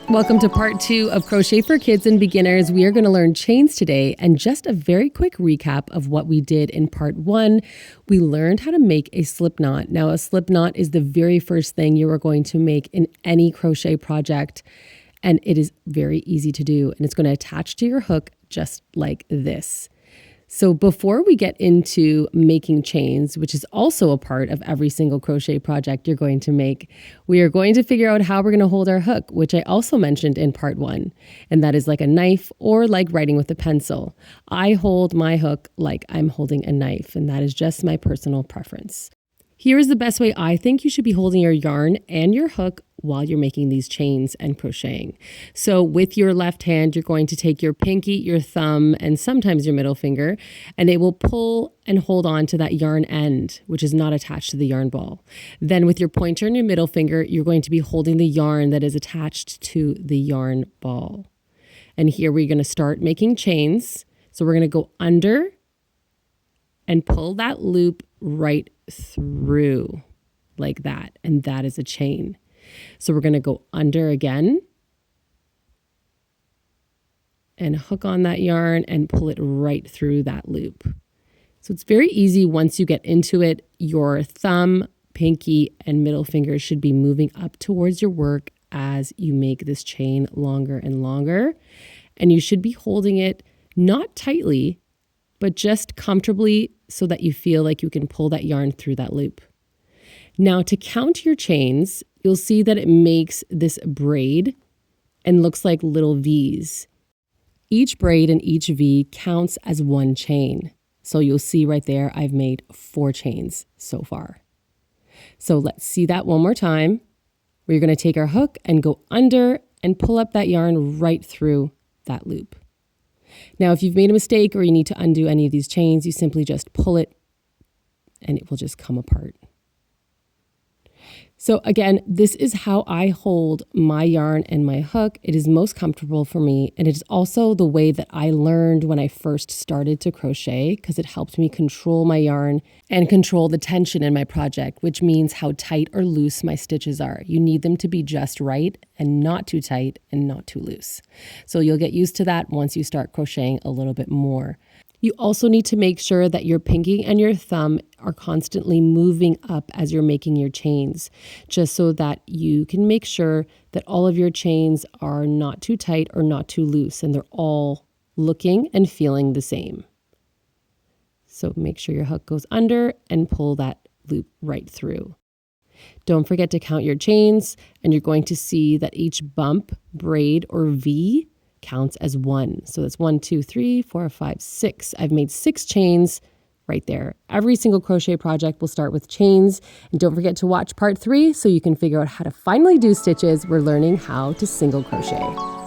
Welcome to part 2 of Crochet for Kids and Beginners. We are going to learn chains today, and just a very quick recap of what we did in part 1. We learned how to make a slip knot. Now, a slip knot is the very first thing you are going to make in any crochet project, and it is very easy to do, and it's going to attach to your hook just like this. So before we get into making chains, which is also a part of every single crochet project you're going to make, we are going to figure out how we're going to hold our hook, which I also mentioned in part 1. And that is like a knife or like writing with a pencil. I hold my hook like I'm holding a knife, and that is just my personal preference. Here is the best way I think you should be holding your yarn and your hook while you're making these chains and crocheting. So with your left hand, you're going to take your pinky, your thumb, and sometimes your middle finger, and it will pull and hold on to that yarn end, which is not attached to the yarn ball. Then with your pointer and your middle finger, you're going to be holding the yarn that is attached to the yarn ball. And here we're going to start making chains. So we're going to go under and pull that loop right through like that, and that is a chain. So we're going to go under again and hook on that yarn and pull it right through that loop. So it's very easy once you get into it. Your thumb, pinky, and middle finger should be moving up towards your work as you make this chain longer and longer. And you should be holding it not tightly, but just comfortably so that you feel like you can pull that yarn through that loop. Now, to count your chains, you'll see that it makes this braid and looks like little V's. Each braid and each V counts as one chain. So you'll see right there, I've made 4 chains so far. So let's see that one more time. We're going to take our hook and go under and pull up that yarn right through that loop. Now, if you've made a mistake or you need to undo any of these chains, you simply just pull it and it will just come apart. So again, this is how I hold my yarn and my hook. It is most comfortable for me, and it is also the way that I learned when I first started to crochet, because it helped me control my yarn and control the tension in my project, which means how tight or loose my stitches are. You need them to be just right and not too tight and not too loose. So you'll get used to that once you start crocheting a little bit more. You also need to make sure that your pinky and your thumb are constantly moving up as you're making your chains, just so that you can make sure that all of your chains are not too tight or not too loose, and they're all looking and feeling the same. So make sure your hook goes under and pull that loop right through. Don't forget to count your chains, and you're going to see that each bump, braid, or V counts as 1. So that's 1, 2, 3, 4, 5, 6. I've made 6 chains right there. Every single crochet project will start with chains. And don't forget to watch part 3 so you can figure out how to finally do stitches. We're learning how to single crochet.